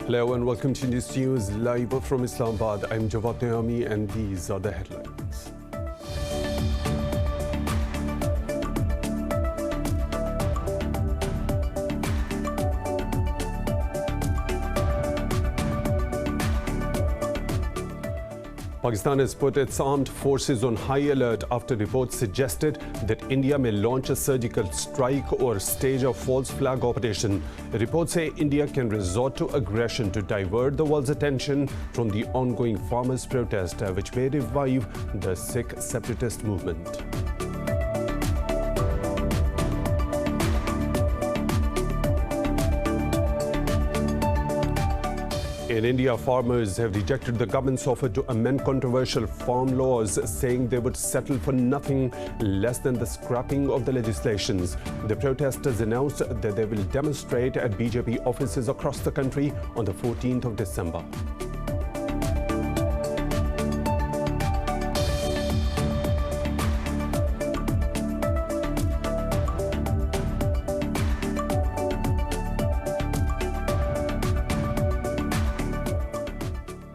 Hello and welcome to Indus News live from Islamabad. I'm Jawad Nayami and these are the headlines. Pakistan has put its armed forces on high alert after reports suggested that India may launch a surgical strike or stage a false flag operation. The reports say India can resort to aggression to divert the world's attention from the ongoing farmers' protest, which may revive the Sikh separatist movement. In India, farmers have rejected the government's offer to amend controversial farm laws, saying they would settle for nothing less than the scrapping of the legislations. The protesters announced that they will demonstrate at BJP offices across the country on the 14th of December.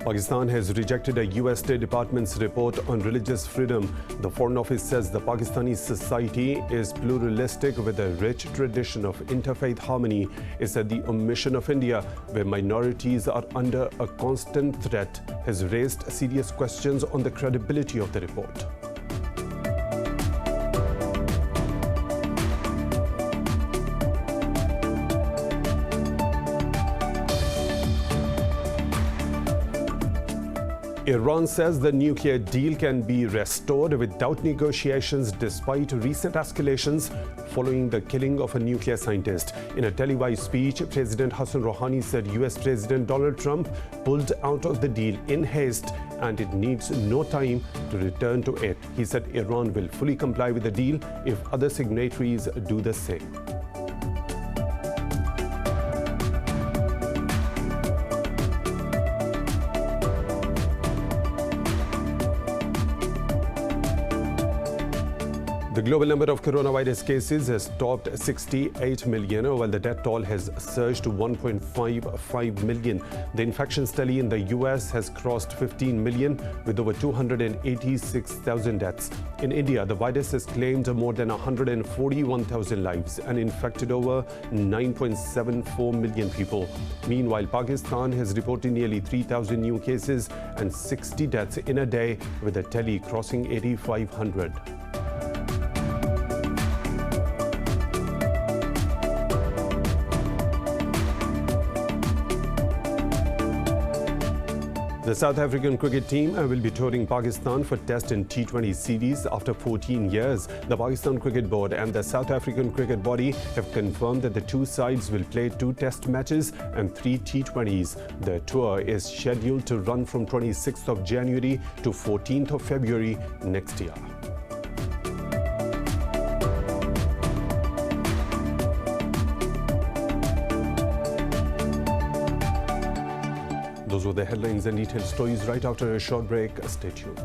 Pakistan has rejected a US State Department's report on religious freedom. The Foreign Office says the Pakistani society is pluralistic with a rich tradition of interfaith harmony. It said the omission of India, where minorities are under a constant threat, has raised serious questions on the credibility of the report. Iran says the nuclear deal can be restored without negotiations despite recent escalations following the killing of a nuclear scientist. In a televised speech, President Hassan Rouhani said US President Donald Trump pulled out of the deal in haste and it needs no time to return to it. He said Iran will fully comply with the deal if other signatories do the same. The global number of coronavirus cases has topped 68 million, while the death toll has surged to 1.55 million. The infections tally in the US has crossed 15 million, with over 286,000 deaths. In India, the virus has claimed more than 141,000 lives and infected over 9.74 million people. Meanwhile, Pakistan has reported nearly 3,000 new cases and 60 deaths in a day, with the tally crossing 8,500. The South African cricket team will be touring Pakistan for Test and T20 series after 14 years. The Pakistan Cricket Board and the South African Cricket Body have confirmed that the two sides will play 2 Test matches and 3 T20s. The tour is scheduled to run from 26th of January to 14th of February next year. Those were the headlines and detailed stories. Right after a short break, stay tuned.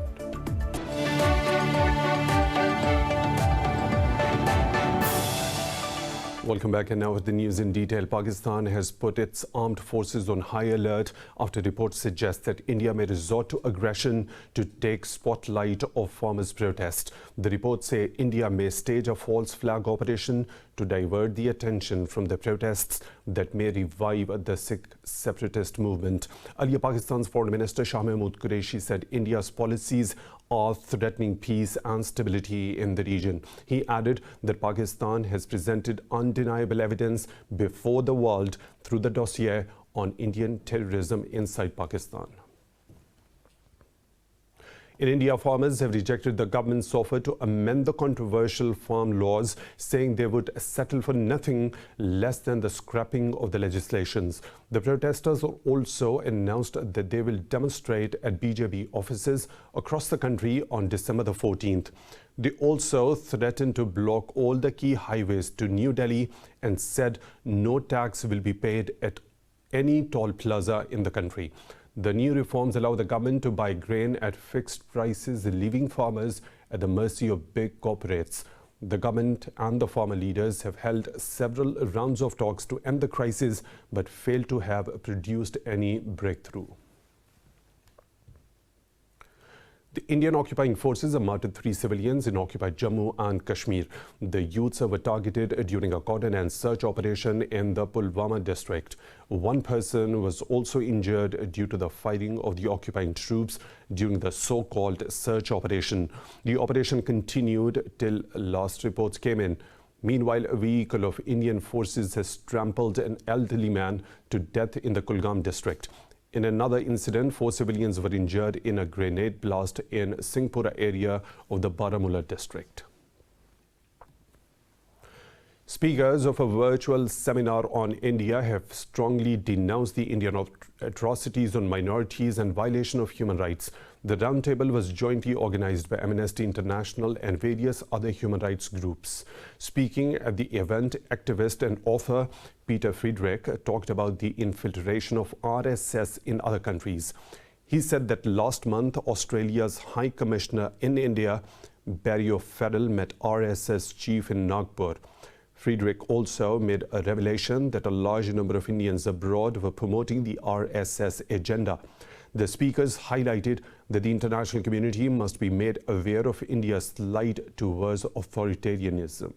Welcome back, and now with the news in detail. Pakistan has put its armed forces on high alert after reports suggest that India may resort to aggression to take spotlight of farmers' protests. The reports say India may stage a false flag operation to divert the attention from the protests that may revive the Sikh separatist movement. Earlier, Pakistan's Foreign Minister Shah Mahmood Qureshi said India's policies are threatening peace and stability in the region. He added that Pakistan has presented undeniable evidence before the world through the dossier on Indian terrorism inside Pakistan. In India, farmers have rejected the government's offer to amend the controversial farm laws, saying they would settle for nothing less than the scrapping of the legislations. The protesters also announced that they will demonstrate at BJP offices across the country on December the 14th. They also threatened to block all the key highways to New Delhi and said no tax will be paid at any toll plaza in the country. The new reforms allow the government to buy grain at fixed prices, leaving farmers at the mercy of big corporates. The government and the farmer leaders have held several rounds of talks to end the crisis but failed to have produced any breakthrough. The Indian occupying forces have murdered 3 civilians in occupied Jammu and Kashmir. The youths were targeted during a cordon and search operation in the Pulwama district. One person was also injured due to the firing of the occupying troops during the so-called search operation. The operation continued till last reports came in. Meanwhile, a vehicle of Indian forces has trampled an elderly man to death in the Kulgam district. In another incident, 4 civilians were injured in a grenade blast in Singhpura area of the Baramulla district. Speakers of a virtual seminar on India have strongly denounced the Indian atrocities on minorities and violation of human rights. The roundtable was jointly organized by Amnesty International and various other human rights groups. Speaking at the event, activist and author Peter Friedrich talked about the infiltration of RSS in other countries. He said that last month, Australia's High Commissioner in India, Barry O'Farrell, met RSS chief in Nagpur. Friedrich also made a revelation that a large number of Indians abroad were promoting the RSS agenda. The speakers highlighted that the international community must be made aware of India's slide towards authoritarianism.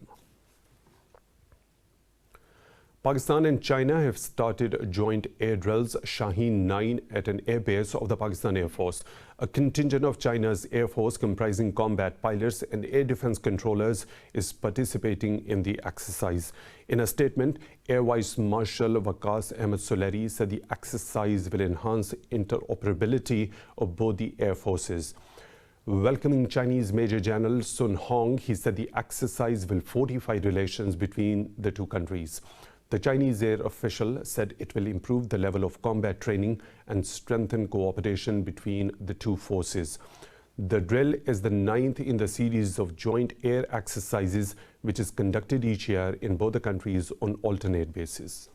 Pakistan and China have started joint air drills Shaheen 9 at an airbase of the Pakistan Air Force. A contingent of China's Air Force comprising combat pilots and air defense controllers is participating in the exercise. In a statement, Air Vice Marshal Waqas Ahmed Soleri said the exercise will enhance interoperability of both the air forces. Welcoming Chinese Major General Sun Hong, he said the exercise will fortify relations between the two countries. The Chinese air official said it will improve the level of combat training and strengthen cooperation between the two forces. The drill is the 9th in the series of joint air exercises which is conducted each year in both the countries on alternate basis.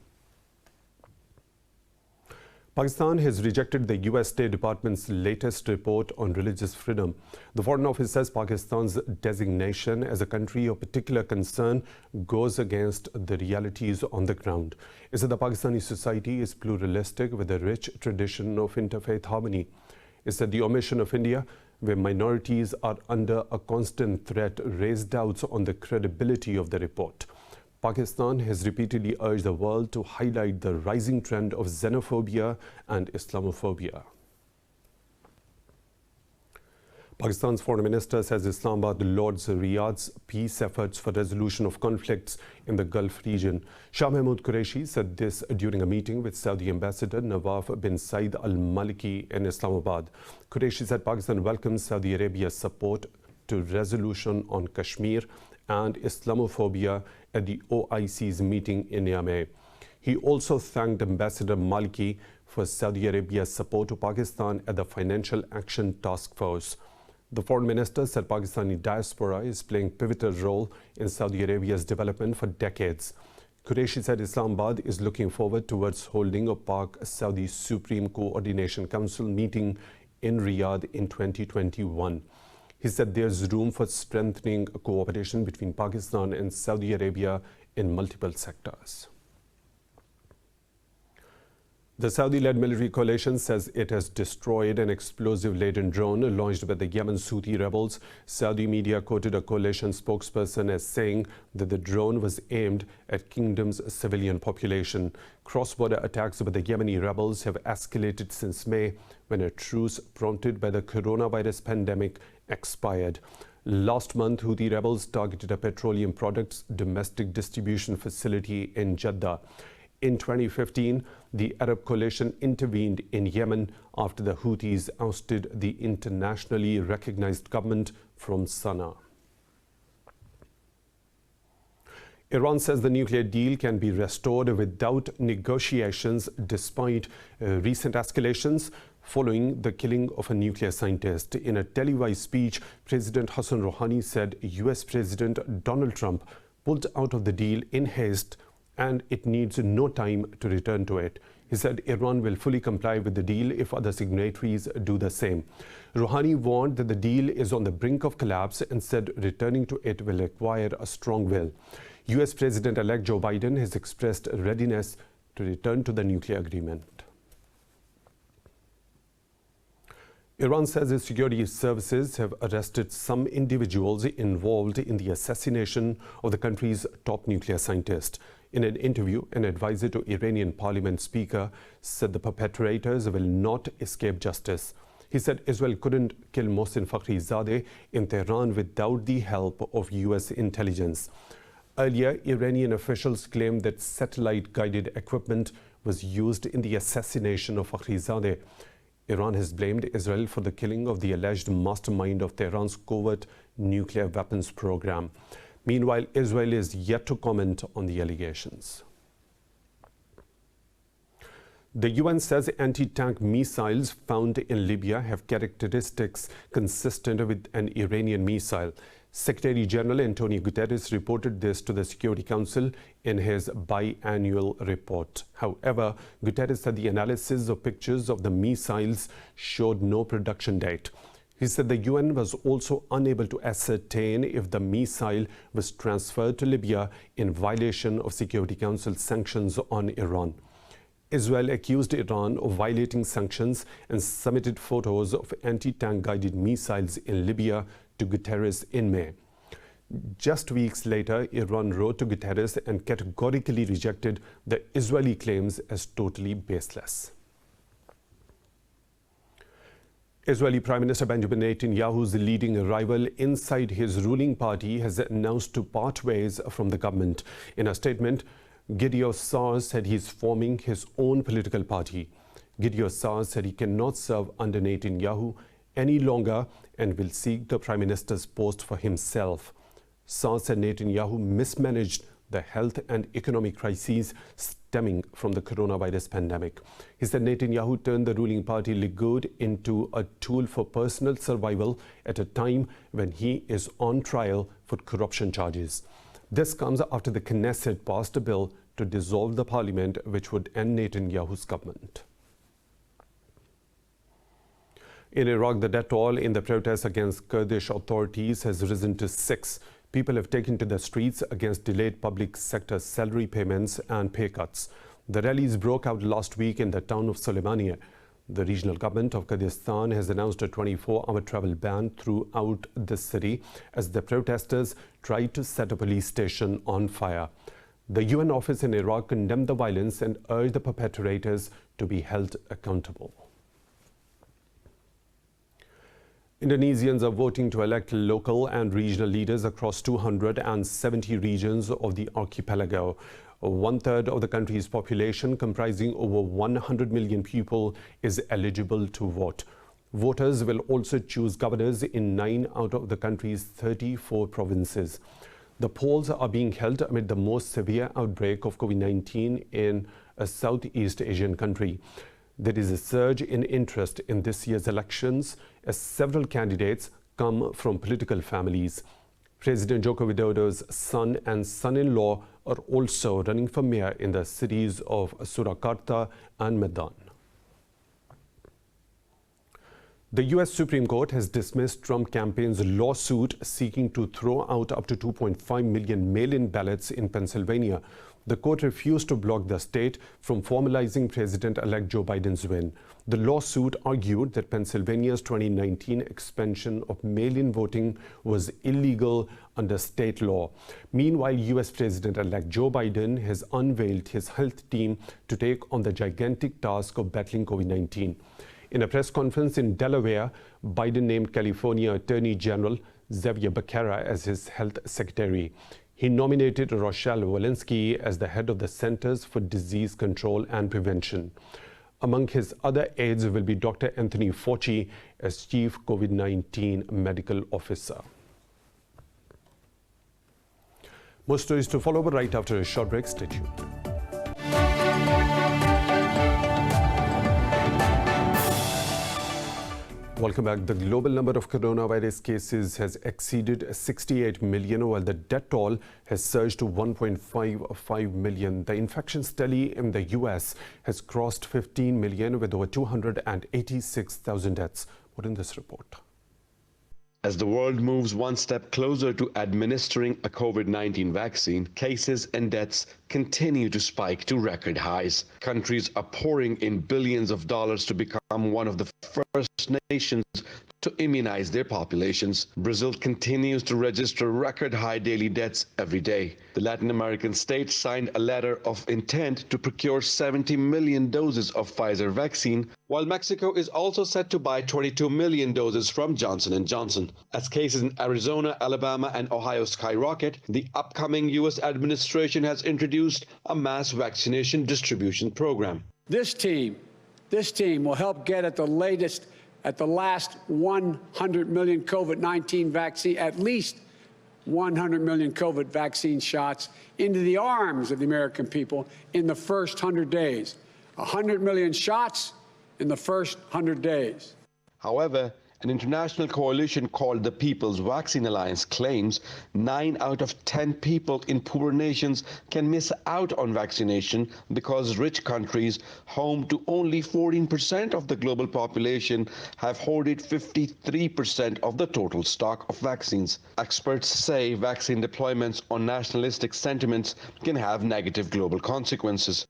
Pakistan has rejected the US State Department's latest report on religious freedom. The Foreign Office says Pakistan's designation as a country of particular concern goes against the realities on the ground. It said the Pakistani society is pluralistic with a rich tradition of interfaith harmony. It said the omission of India, where minorities are under a constant threat, raised doubts on the credibility of the report. Pakistan has repeatedly urged the world to highlight the rising trend of xenophobia and Islamophobia. Pakistan's Foreign Minister says Islamabad lauds Riyadh's peace efforts for resolution of conflicts in the Gulf region. Shah Mahmood Qureshi said this during a meeting with Saudi Ambassador Nawaf bin Saeed Al Maliki in Islamabad. Qureshi said Pakistan welcomes Saudi Arabia's support to resolution on Kashmir and Islamophobia at the OIC's meeting in Niamey. He also thanked Ambassador Maliki for Saudi Arabia's support to Pakistan at the Financial Action Task Force. The foreign minister said Pakistani diaspora is playing a pivotal role in Saudi Arabia's development for decades. Qureshi said Islamabad is looking forward towards holding a Pak-Saudi Supreme Coordination Council meeting in Riyadh in 2021. He said there's room for strengthening cooperation between Pakistan and Saudi Arabia in multiple sectors. The Saudi-led military coalition says it has destroyed an explosive-laden drone launched by the Yemen's Houthi rebels. Saudi media quoted a coalition spokesperson as saying that the drone was aimed at kingdom's civilian population. Cross-border attacks by the Yemeni rebels have escalated since May, when a truce prompted by the coronavirus pandemic expired. Last month, Houthi rebels targeted a petroleum products domestic distribution facility in Jeddah. In 2015, the Arab coalition intervened in Yemen after the Houthis ousted the internationally recognized government from Sana'a. Iran says the nuclear deal can be restored without negotiations despite recent escalations following the killing of a nuclear scientist. In a televised speech, President Hassan Rouhani said US President Donald Trump pulled out of the deal in haste and it needs no time to return to it. He said Iran will fully comply with the deal if other signatories do the same. Rouhani warned that the deal is on the brink of collapse and said returning to it will require a strong will. US President-elect Joe Biden has expressed readiness to return to the nuclear agreement. Iran says its security services have arrested some individuals involved in the assassination of the country's top nuclear scientist. In an interview, an advisor to Iranian parliament speaker said the perpetrators will not escape justice. He said Israel couldn't kill Mohsen Fakhrizadeh in Tehran without the help of US intelligence. Earlier, Iranian officials claimed that satellite-guided equipment was used in the assassination of Fakhrizadeh. Iran has blamed Israel for the killing of the alleged mastermind of Tehran's covert nuclear weapons program. Meanwhile, Israel is yet to comment on the allegations. The UN says anti-tank missiles found in Libya have characteristics consistent with an Iranian missile. Secretary General Antonio Guterres reported this to the Security Council in his biannual report. However, Guterres said the analysis of pictures of the missiles showed no production date. He said the UN was also unable to ascertain if the missile was transferred to Libya in violation of Security Council sanctions on Iran. Israel accused Iran of violating sanctions and submitted photos of anti-tank guided missiles in Libya to Guterres in May. Just weeks later, Iran wrote to Guterres and categorically rejected the Israeli claims as totally baseless. Israeli Prime Minister Benjamin Netanyahu's leading rival inside his ruling party has announced to part ways from the government. In a statement, Gideon Saar said he is forming his own political party. Gideon Saar said he cannot serve under Netanyahu any longer and will seek the Prime Minister's post for himself. Saar said Netanyahu mismanaged the health and economic crises stemming from the coronavirus pandemic. He said Netanyahu turned the ruling party Likud into a tool for personal survival at a time when he is on trial for corruption charges. This comes after the Knesset passed a bill to dissolve the parliament, which would end Netanyahu's government. In Iraq, the death toll in the protests against Kurdish authorities has risen to 6. People have taken to the streets against delayed public sector salary payments and pay cuts. The rallies broke out last week in the town of Soleimania. The regional government of Kurdistan has announced a 24-hour travel ban throughout the city as the protesters tried to set a police station on fire. The UN office in Iraq condemned the violence and urged the perpetrators to be held accountable. Indonesians are voting to elect local and regional leaders across 270 regions of the archipelago. One-third of the country's population, comprising over 100 million people, is eligible to vote. Voters will also choose governors in 9 out of the country's 34 provinces. The polls are being held amid the most severe outbreak of COVID-19 in a Southeast Asian country. There is a surge in interest in this year's elections as several candidates come from political families. President Joko Widodo's son and son-in-law are also running for mayor in the cities of Surakarta and Medan. The U.S. Supreme Court has dismissed Trump campaign's lawsuit seeking to throw out up to 2.5 million mail-in ballots in Pennsylvania. The court refused to block the state from formalizing President-elect Joe Biden's win. The lawsuit argued that Pennsylvania's 2019 expansion of mail-in voting was illegal under state law. Meanwhile, U.S. President-elect Joe Biden has unveiled his health team to take on the gigantic task of battling COVID-19. In a press conference in Delaware, Biden named California Attorney General Xavier Becerra as his health secretary. He nominated Rochelle Walensky as the head of the Centers for Disease Control and Prevention. Among his other aides will be Dr. Anthony Fauci as Chief COVID-19 Medical Officer. More stories to follow, but right after a short break. Stay tuned. Welcome back. The global number of coronavirus cases has exceeded 68 million, while the death toll has surged to 1.55 million. The infections tally in the US has crossed 15 million with over 286,000 deaths. What in this report? As the world moves one step closer to administering a COVID-19 vaccine, cases and deaths continue to spike to record highs. Countries are pouring in billions of dollars to become one of the first nations to immunize their populations. Brazil continues to register record high daily deaths every day. The Latin American state signed a letter of intent to procure 70 million doses of Pfizer vaccine, while Mexico is also set to buy 22 million doses from Johnson & Johnson. As cases in Arizona, Alabama, and Ohio skyrocket, the upcoming U.S. administration has introduced a mass vaccination distribution program. This team will help get at the last 100 million COVID-19 vaccine, at least 100 million COVID vaccine shots into the arms of the American people in the first 100 days. 100 million shots in the first 100 days. However, an international coalition called the People's Vaccine Alliance claims 9 out of 10 people in poor nations can miss out on vaccination because rich countries, home to only 14% of the global population, have hoarded 53% of the total stock of vaccines. Experts say vaccine deployments on nationalistic sentiments can have negative global consequences.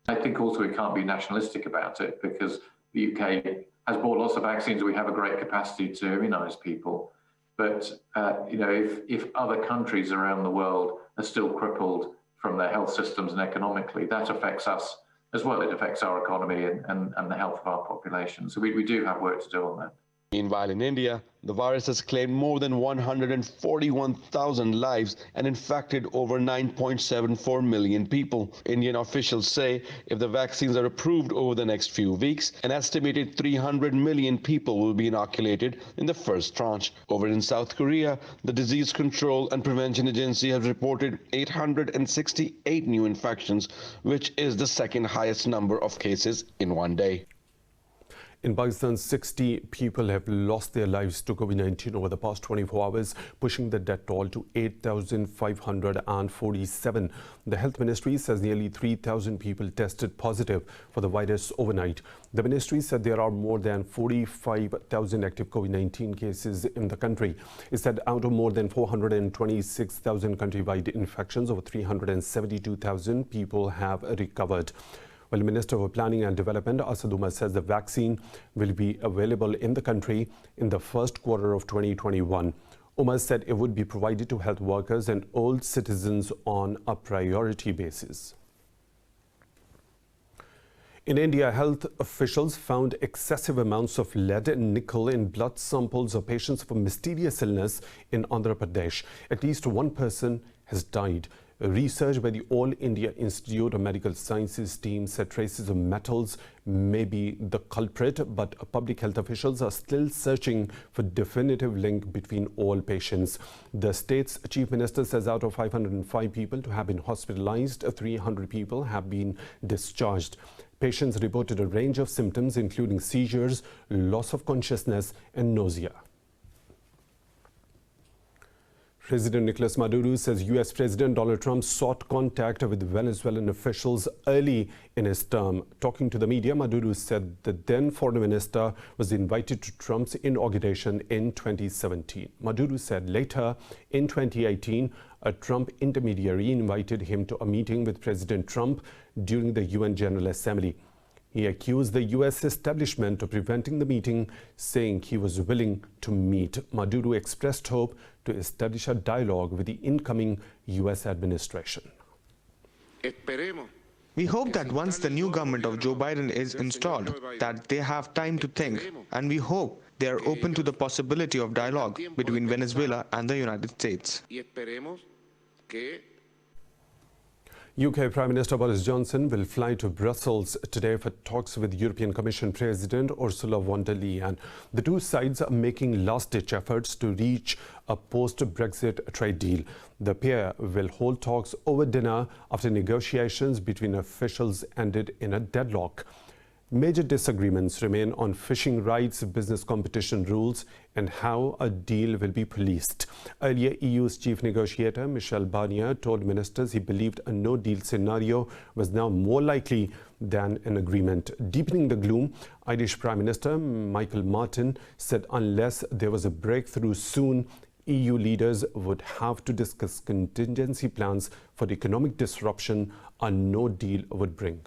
I think also we can't be nationalistic about it because the UK has bought lots of vaccines. We have a great capacity to immunise people. But, if other countries around the world are still crippled from their health systems and economically, that affects us as well. It affects our economy and the health of our population. So we do have work to do on that. Meanwhile, in India, the virus has claimed more than 141,000 lives and infected over 9.74 million people. Indian officials say if the vaccines are approved over the next few weeks, an estimated 300 million people will be inoculated in the first tranche. Over in South Korea, the Disease Control and Prevention Agency has reported 868 new infections, which is the second highest number of cases in one day. In Pakistan, 60 people have lost their lives to COVID-19 over the past 24 hours, pushing the death toll to 8,547. The Health Ministry says nearly 3,000 people tested positive for the virus overnight. The ministry said there are more than 45,000 active COVID-19 cases in the country. It said out of more than 426,000 countrywide infections, over 372,000 people have recovered. Well, Minister for Planning and Development Asad Umar says the vaccine will be available in the country in the first quarter of 2021. Umar said it would be provided to health workers and old citizens on a priority basis. In India, health officials found excessive amounts of lead and nickel in blood samples of patients with a mysterious illness in Andhra Pradesh. At least one person has died. Research by the All India Institute of Medical Sciences team said traces of metals may be the culprit, but public health officials are still searching for definitive link between all patients. The state's chief minister says out of 505 people to have been hospitalized, 300 people have been discharged. Patients reported a range of symptoms including seizures, loss of consciousness and nausea. President Nicolas Maduro says U.S. President Donald Trump sought contact with Venezuelan officials early in his term. Talking to the media, Maduro said the then foreign minister was invited to Trump's inauguration in 2017. Maduro said later in 2018, a Trump intermediary invited him to a meeting with President Trump during the UN General Assembly. He accused the U.S. establishment of preventing the meeting, saying he was willing to meet. Maduro expressed hope to establish a dialogue with the incoming U.S. administration. We hope that once the new government of Joe Biden is installed, that they have time to think, and we hope they are open to the possibility of dialogue between Venezuela and the United States. UK Prime Minister Boris Johnson will fly to Brussels today for talks with European Commission President Ursula von der Leyen. The two sides are making last-ditch efforts to reach a post-Brexit trade deal. The pair will hold talks over dinner after negotiations between officials ended in a deadlock. Major disagreements remain on fishing rights, business competition rules, and how a deal will be policed. Earlier, EU's chief negotiator, Michel Barnier, told ministers he believed a no-deal scenario was now more likely than an agreement. Deepening the gloom, Irish Prime Minister Michael Martin said unless there was a breakthrough soon, EU leaders would have to discuss contingency plans for the economic disruption a no-deal would bring.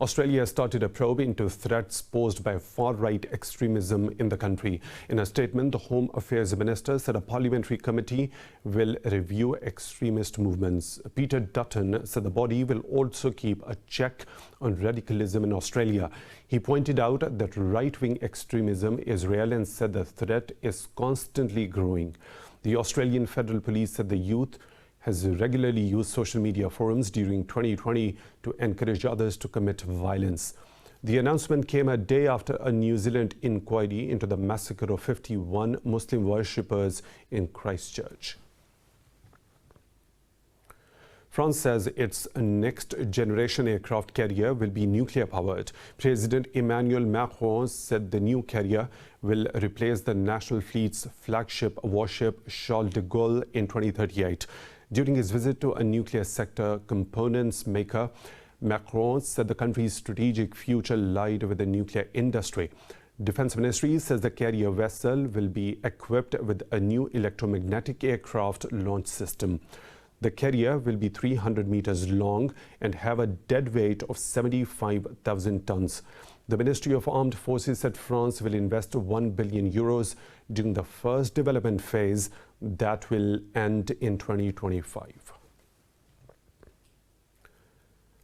Australia started a probe into threats posed by far-right extremism in the country. In a statement, the Home Affairs Minister said a parliamentary committee will review extremist movements. Peter Dutton said the body will also keep a check on radicalism in Australia. He pointed out that right-wing extremism is real and said the threat is constantly growing. The Australian Federal Police said the youth has regularly used social media forums during 2020 to encourage others to commit violence. The announcement came a day after a New Zealand inquiry into the massacre of 51 Muslim worshippers in Christchurch. France says its next generation aircraft carrier will be nuclear powered. President Emmanuel Macron said the new carrier will replace the National Fleet's flagship warship Charles de Gaulle in 2038. During his visit to a nuclear sector components maker, Macron said the country's strategic future lied with the nuclear industry. Defense Ministry says the carrier vessel will be equipped with a new electromagnetic aircraft launch system. The carrier will be 300 meters long and have a dead weight of 75,000 tons. The Ministry of Armed Forces said France will invest 1 billion euros during the first development phase that will end in 2025.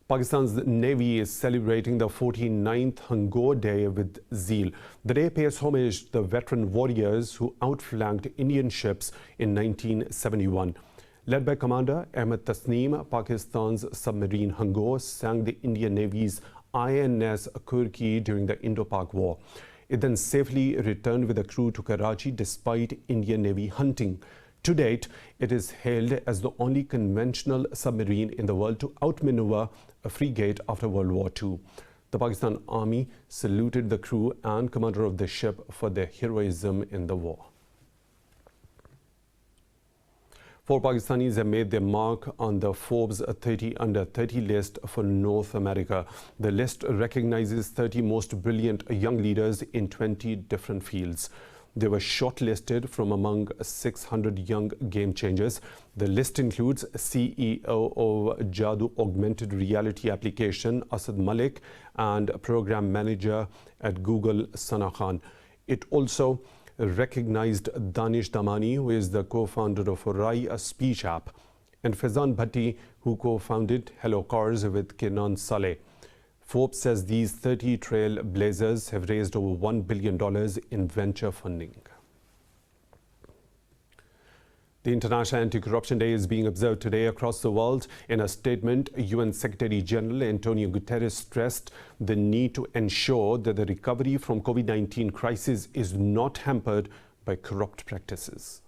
Pakistan's Navy is celebrating the 49th Hangor Day with zeal. The day pays homage to the veteran warriors who outflanked Indian ships in 1971. Led by Commander Ahmed Tasneem, Pakistan's submarine Hangor sank the Indian Navy's INS Kurki during the Indo-Pak War. It then safely returned with a crew to Karachi despite Indian Navy hunting. To date, it is hailed as the only conventional submarine in the world to outmaneuver a frigate after World War II. The Pakistan Army saluted the crew and commander of the ship for their heroism in the war. 4 Pakistanis have made their mark on the Forbes 30 under 30 list for North America. The list recognizes 30 most brilliant young leaders in 20 different fields. They were shortlisted from among 600 young game changers. The list includes CEO of Jadoo augmented reality application Asad Malik and program manager at Google Sana Khan. It also recognized Danish Damani, who is the co-founder of Rai, a speech app, and Faizan Bhatti, who co-founded Hello Cars with Kenan Saleh. Forbes says these 30 trailblazers have raised over $1 billion in venture funding. The International Anti-Corruption Day is being observed today across the world. In a statement, UN Secretary General Antonio Guterres stressed the need to ensure that the recovery from COVID-19 crisis is not hampered by corrupt practices.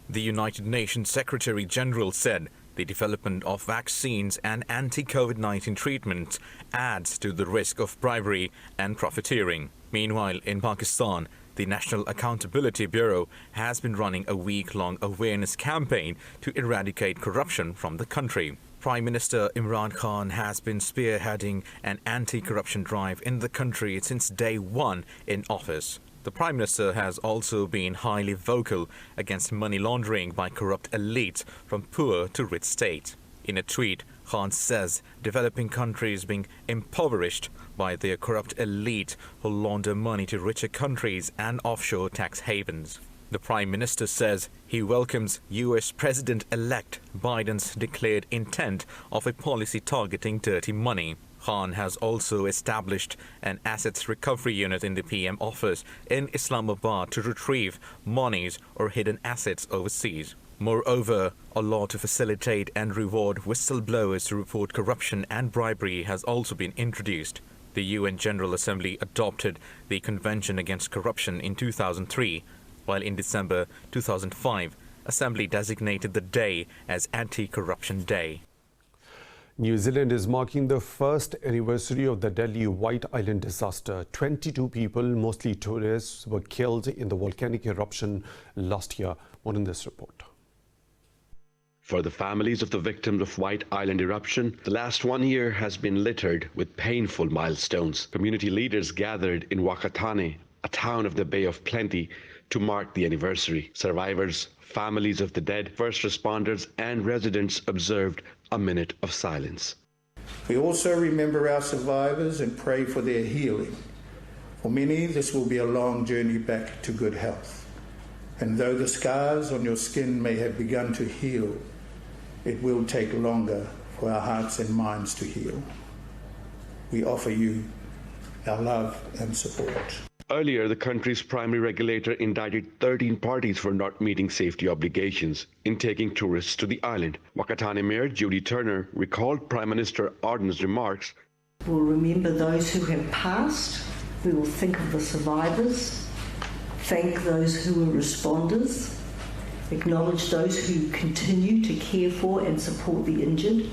The United Nations Secretary General said the development of vaccines and anti-COVID-19 treatments adds to the risk of bribery and profiteering. Meanwhile, in Pakistan, the National Accountability Bureau has been running a week-long awareness campaign to eradicate corruption from the country. Prime Minister Imran Khan has been spearheading an anti-corruption drive in the country since day one in office. The Prime Minister has also been highly vocal against money laundering by corrupt elites from poor to rich states. In a tweet, Khan says developing countries being impoverished by their corrupt elite who launder money to richer countries and offshore tax havens. The Prime Minister says he welcomes US President-elect Biden's declared intent of a policy targeting dirty money. Khan has also established an assets recovery unit in the PM office in Islamabad to retrieve monies or hidden assets overseas. Moreover, a law to facilitate and reward whistleblowers to report corruption and bribery has also been introduced. The UN General Assembly adopted the Convention Against Corruption in 2003, while in December 2005, Assembly designated the day as Anti-Corruption Day. New Zealand is marking the first anniversary of the deadly White Island disaster. 22 people, mostly tourists, were killed in the volcanic eruption last year. More in this report. For the families of the victims of White Island eruption, the last 1 year has been littered with painful milestones. Community leaders gathered in Whakatane, a town of the Bay of Plenty, to mark the anniversary. Survivors, families of the dead, first responders and residents observed a minute of silence. We also remember our survivors and pray for their healing. For many, this will be a long journey back to good health. And though the scars on your skin may have begun to heal, it will take longer for our hearts and minds to heal. We offer you our love and support. Earlier, the country's primary regulator indicted 13 parties for not meeting safety obligations in taking tourists to the island. Whakatane Mayor Judy Turner recalled Prime Minister Ardern's remarks. We'll remember those who have passed. We will think of the survivors, thank those who were responders, acknowledge those who continue to care for and support the injured,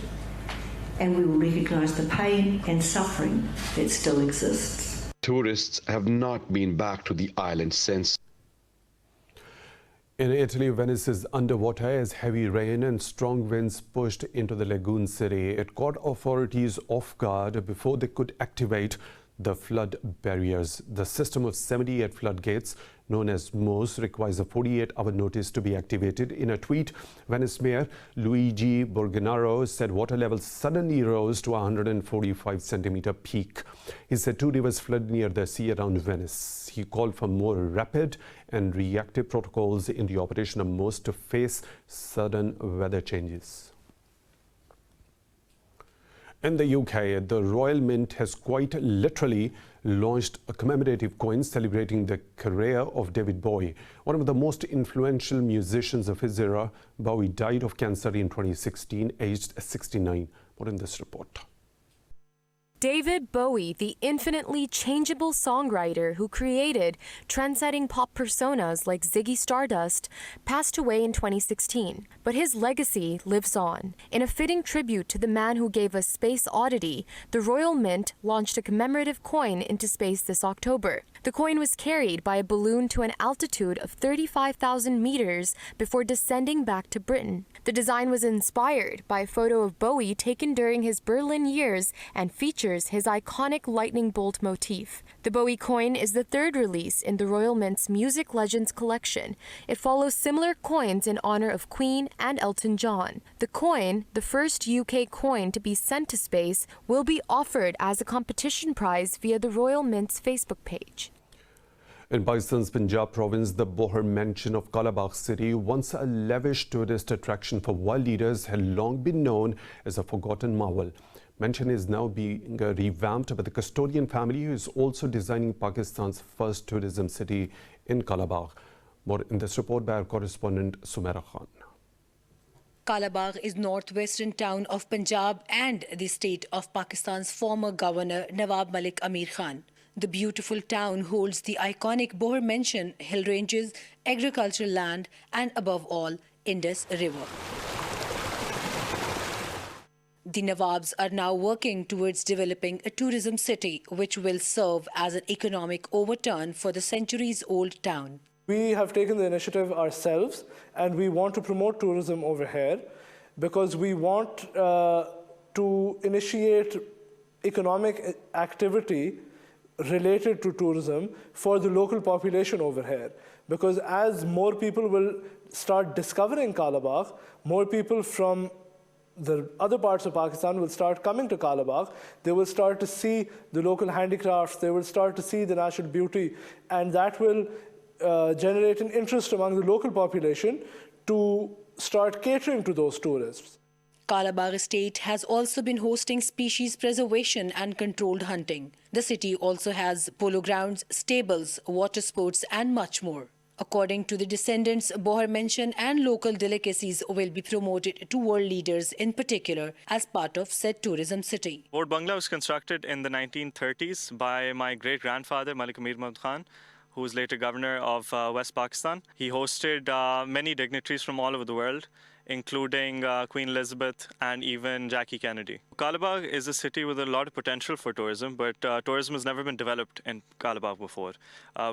and we will recognise the pain and suffering that still exists. Tourists have not been back to the island since. In Italy, Venice is underwater as heavy rain and strong winds pushed into the lagoon city. It caught authorities off guard before they could activate the flood barriers. The system of 78 floodgates, known as MOS, requires a 48-hour notice to be activated. In a tweet, Venice Mayor Luigi Borgonaro said water levels suddenly rose to a 145-centimeter peak. He said 2 rivers flood near the sea around Venice. He called for more rapid and reactive protocols in the operation of MOS to face sudden weather changes. In the UK, the Royal Mint has quite literally launched a commemorative coin celebrating the career of David Bowie. One of the most influential musicians of his era, Bowie died of cancer in 2016, aged 69. More in this report. David Bowie, the infinitely changeable songwriter who created trend-setting pop personas like Ziggy Stardust, passed away in 2016. But his legacy lives on. In a fitting tribute to the man who gave us Space Oddity, the Royal Mint launched a commemorative coin into space this October. The coin was carried by a balloon to an altitude of 35,000 meters before descending back to Britain. The design was inspired by a photo of Bowie taken during his Berlin years and features his iconic lightning bolt motif. The Bowie coin is the third release in the Royal Mint's Music Legends collection. It follows similar coins in honor of Queen and Elton John. The coin, the first UK coin to be sent to space, will be offered as a competition prize via the Royal Mint's Facebook page. In Pakistan's Punjab province, the Bohr mansion of Kalabagh city, once a lavish tourist attraction for world leaders, had long been known as a forgotten marvel. Mansion is now being revamped by the custodian family, who is also designing Pakistan's first tourism city in Kalabagh. More in this report by our correspondent Sumaira Khan. Kalabagh is northwestern town of Punjab and the state of Pakistan's former governor Nawab Malik Amir Khan. The beautiful town holds the iconic Bohr mansion, hill ranges, agricultural land and above all, Indus River. The Nawabs are now working towards developing a tourism city which will serve as an economic overturn for the centuries-old town. We have taken the initiative ourselves and we want to promote tourism over here because we want to initiate economic activity related to tourism for the local population over here. Because as more people will start discovering Kalabagh, more people from the other parts of Pakistan will start coming to Kalabagh. They will start to see the local handicrafts, they will start to see the natural beauty, and that will generate an interest among the local population to start catering to those tourists. Kalabagh Estate has also been hosting species preservation and controlled hunting. The city also has polo grounds, stables, water sports and much more. According to the descendants, Bohr mansion and local delicacies will be promoted to world leaders in particular as part of said tourism city. Bohr Bungalow was constructed in the 1930s by my great-grandfather Malik Amir Mahmud Khan, who was later governor of West Pakistan. He hosted many dignitaries from all over the world, including Queen Elizabeth and even Jackie Kennedy. Kalabagh is a city with a lot of potential for tourism, but tourism has never been developed in Kalabagh before.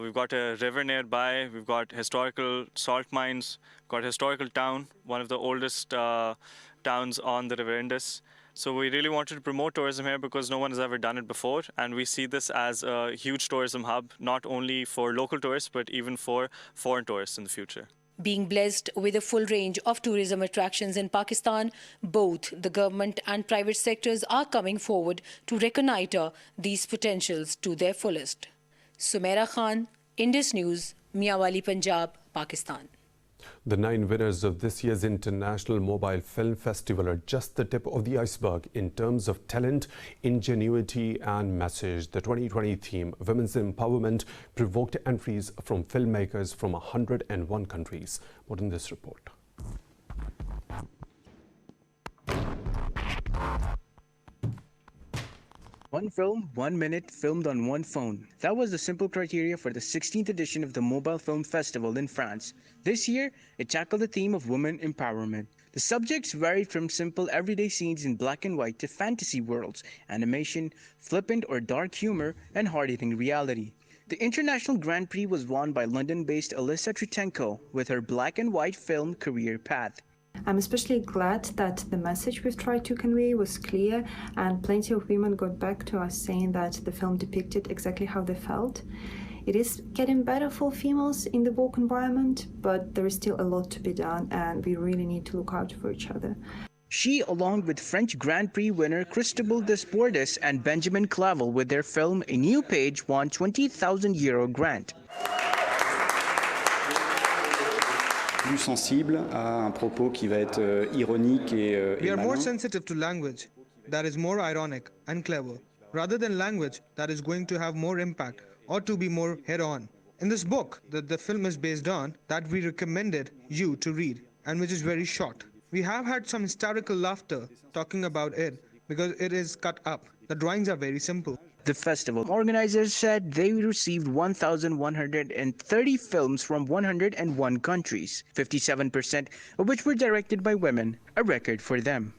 We've got a river nearby, we've got historical salt mines, got a historical town, one of the oldest towns on the River Indus. So we really wanted to promote tourism here because no one has ever done it before, and we see this as a huge tourism hub, not only for local tourists, but even for foreign tourists in the future. Being blessed with a full range of tourism attractions in Pakistan, both the government and private sectors are coming forward to reconnoiter these potentials to their fullest. Sumaira Khan, Indus News, Miawali, Punjab, Pakistan. The 9 winners of this year's International Mobile Film Festival are just the tip of the iceberg in terms of talent, ingenuity and message. The 2020 theme, Women's Empowerment, provoked entries from filmmakers from 101 countries. More in this report. One film, 1 minute, filmed on one phone. That was the simple criteria for the 16th edition of the Mobile Film Festival in France. This year, it tackled the theme of women empowerment. The subjects varied from simple everyday scenes in black and white to fantasy worlds, animation, flippant or dark humor, and hard-hitting reality. The International Grand Prix was won by London-based Alyssa Tritenko with her black and white film career path. I'm especially glad that the message we've tried to convey was clear, and plenty of women got back to us saying that the film depicted exactly how they felt. It is getting better for females in the work environment, but there is still a lot to be done, and we really need to look out for each other. She, along with French Grand Prix winner Cristobal Desbordes and Benjamin Clavel with their film A New Page, won €20,000 grant. Plus sensible à un propos qui va être ironique et We are more sensitive to language that is more ironic and clever, rather than language that is going to have more impact or to be more head-on. In this book that the film is based on, that we recommended you to read, and which is very short. We have had some hysterical laughter talking about it because it is cut up. The drawings are very simple. The festival organizers said they received 1,130 films from 101 countries, 57% of which were directed by women, a record for them.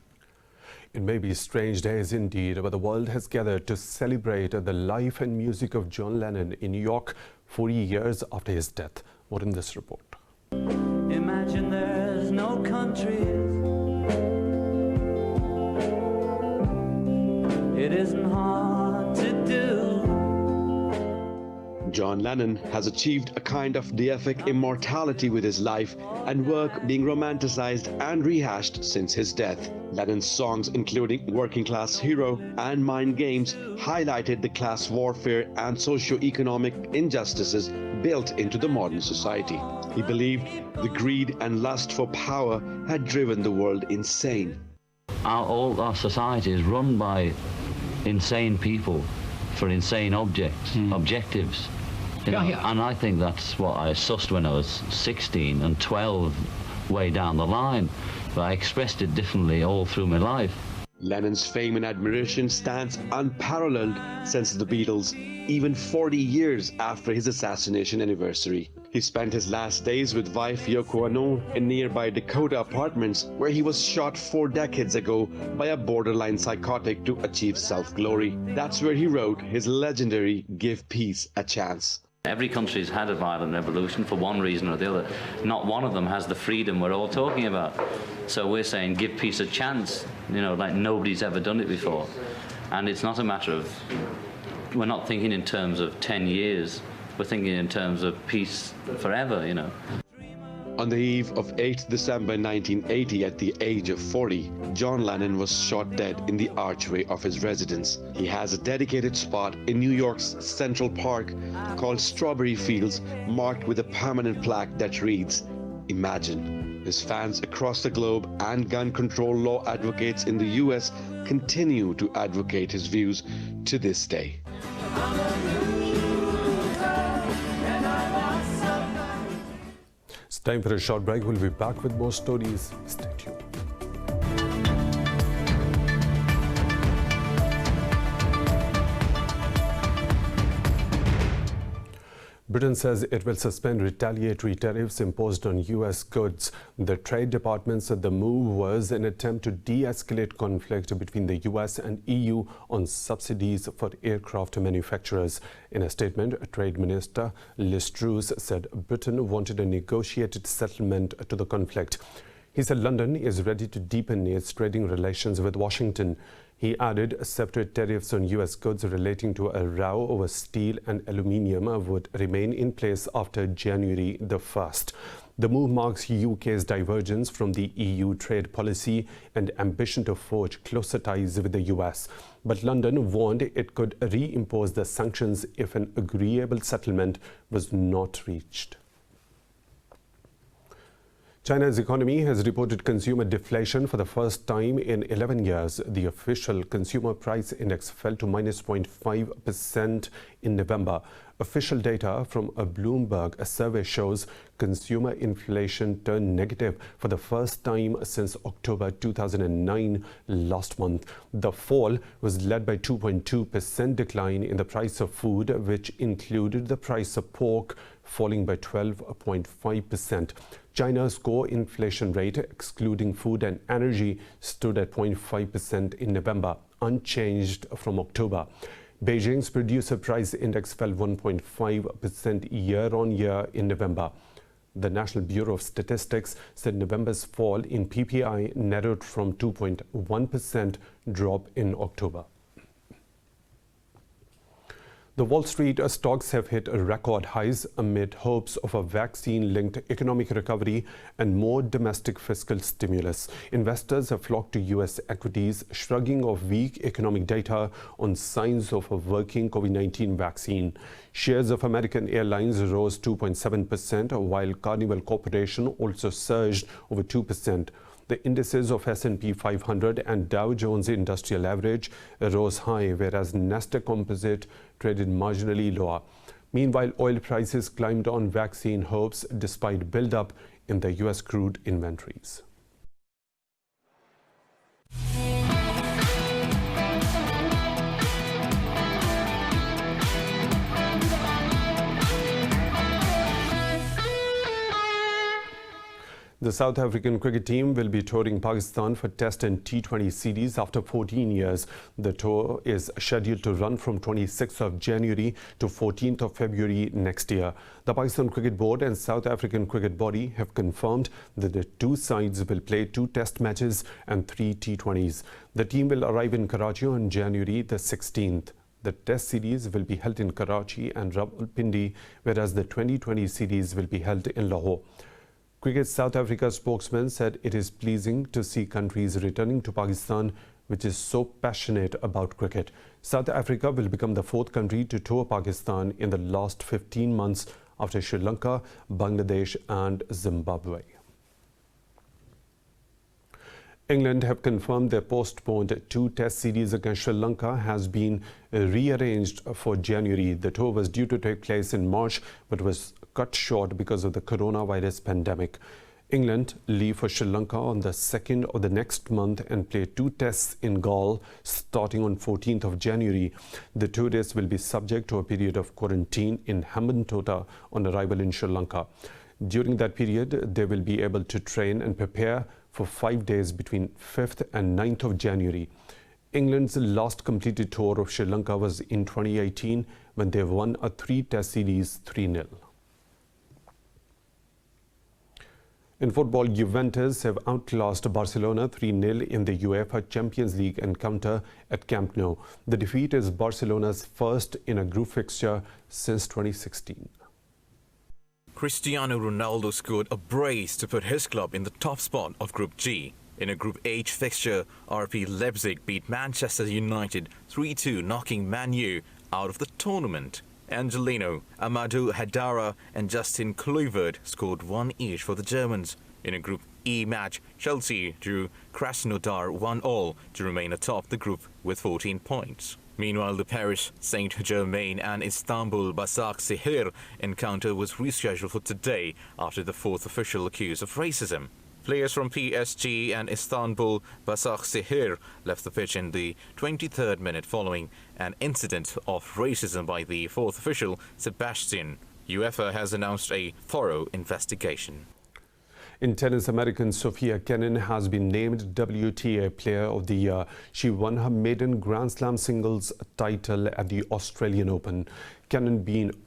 It may be strange days indeed, but the world has gathered to celebrate the life and music of John Lennon in New York 40 years after his death. More in this report. Imagine there's no countries. It isn't hard to do. John Lennon has achieved a kind of deific immortality with his life and work being romanticized and rehashed since his death. Lennon's songs, including Working Class Hero and Mind Games, highlighted the class warfare and socio-economic injustices built into the modern society. He believed the greed and lust for power had driven the world insane. All our society is run by insane people for insane objectives. You know, and I think that's what I sussed when I was 16 and 12 way down the line, but I expressed it differently all through my life. Lennon's fame and admiration stands unparalleled since the Beatles, even 40 years after his assassination anniversary. He spent his last days with wife Yoko Ono in nearby Dakota apartments, where he was shot 4 decades ago by a borderline psychotic to achieve self-glory. That's where he wrote his legendary Give Peace a Chance. Every country's had a violent revolution for one reason or the other. Not one of them has the freedom we're all talking about. So we're saying give peace a chance, you know, like nobody's ever done it before. And it's not a matter of, we're not thinking in terms of 10 years, we're thinking in terms of peace forever, you know. On the eve of 8th December 1980, at the age of 40, John Lennon was shot dead in the archway of his residence. He has a dedicated spot in New York's Central Park called Strawberry Fields, marked with a permanent plaque that reads, Imagine. His fans across the globe and gun control law advocates in the US continue to advocate his views to this day. It's time for a short break. We'll be back with more stories. Stay tuned. Britain says it will suspend retaliatory tariffs imposed on U.S. goods. The Trade Department said the move was an attempt to de-escalate conflict between the U.S. and EU on subsidies for aircraft manufacturers. In a statement, Trade Minister Liz Truss said Britain wanted a negotiated settlement to the conflict. He said London is ready to deepen its trading relations with Washington. He added separate tariffs on U.S. goods relating to a row over steel and aluminium would remain in place after January the 1st. The move marks UK's divergence from the EU trade policy and ambition to forge closer ties with the US. But London warned it could reimpose the sanctions if an agreeable settlement was not reached. China's economy has reported consumer deflation for the first time in 11 years. The official consumer price index fell to -0.5% in November. Official data from a Bloomberg survey shows consumer inflation turned negative for the first time since October 2009 last month. The fall was led by 2.2% decline in the price of food, which included the price of pork, falling by 12.5%. China's core inflation rate, excluding food and energy, stood at 0.5% in November, unchanged from October. Beijing's producer price index fell 1.5% year-on-year in November. The National Bureau of Statistics said November's fall in PPI narrowed from 2.1% drop in October. The Wall Street stocks have hit record highs amid hopes of a vaccine-linked economic recovery and more domestic fiscal stimulus. Investors have flocked to U.S. equities, shrugging off weak economic data on signs of a working COVID-19 vaccine. Shares of American Airlines rose 2.7%, while Carnival Corporation also surged over 2%. The indices of S&P 500 and Dow Jones Industrial Average rose high, whereas Nasdaq Composite traded marginally lower. Meanwhile, oil prices climbed on vaccine hopes despite build-up in the U.S. crude inventories. The South African cricket team will be touring Pakistan for Test and T20 series after 14 years. The tour is scheduled to run from 26th of January to 14th of February next year. The Pakistan Cricket Board and South African Cricket Body have confirmed that the two sides will play 2 Test matches and 3 T20s. The team will arrive in Karachi on January the 16th. The Test series will be held in Karachi and Rawalpindi, whereas the 2020 series will be held in Lahore. Cricket South Africa spokesman said it is pleasing to see countries returning to Pakistan, which is so passionate about cricket. South Africa will become the 4th country to tour Pakistan in the last 15 months after Sri Lanka, Bangladesh and Zimbabwe. England have confirmed their postponed 2 Test series against Sri Lanka has been rearranged for January. The tour was due to take place in March but was cut short because of the coronavirus pandemic. England leave for Sri Lanka on the 2nd of the next month and play 2 tests in Galle starting on 14th of January. The tourists will be subject to a period of quarantine in Hambantota on arrival in Sri Lanka. During that period, they will be able to train and prepare for 5 days between 5th and 9th of January. England's last completed tour of Sri Lanka was in 2018 when they won a 3-test series 3-0. In football, Juventus have outclassed Barcelona 3-0 in the UEFA Champions League encounter at Camp Nou. The defeat is Barcelona's first in a group fixture since 2016. Cristiano Ronaldo scored a brace to put his club in the top spot of Group G. In a Group H fixture, RB Leipzig beat Manchester United 3-2, knocking Man U out of the tournament. Angelino, Amadou Haidara and Justin Kluivert scored 1 each for the Germans. In a Group E match, Chelsea drew Krasnodar 1-1 to remain atop the group with 14 points. Meanwhile, the Paris Saint-Germain and Istanbul Başakşehir encounter was rescheduled for today after the 4th official accused of racism. Players from PSG and Istanbul Başakşehir left the pitch in the 23rd minute following an incident of racism by the 4th official, Sebastian UEFA has announced a thorough investigation. In tennis, American Sophia Kenin has been named WTA Player of the Year. She won her maiden Grand Slam singles title at the Australian Open. Kenin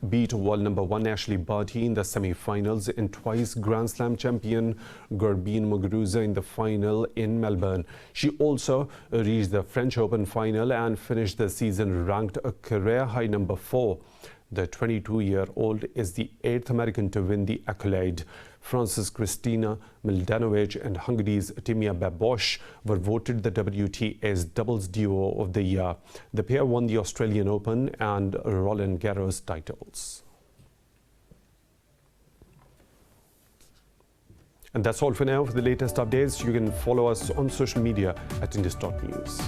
beat world number 1 Ashley Barty in the semi-finals and twice Grand Slam champion Gerbine Muguruza in the final in Melbourne. She also reached the French Open final and finished the season ranked a career-high number 4. The 22-year-old is the 8th American to win the accolade. France's Kristina Mladenovic and Hungary's Timea Babos were voted the WTA's doubles duo of the year. The pair won the Australian Open and Roland Garros titles. And that's all for now. For the latest updates, you can follow us on social media at Indus.News.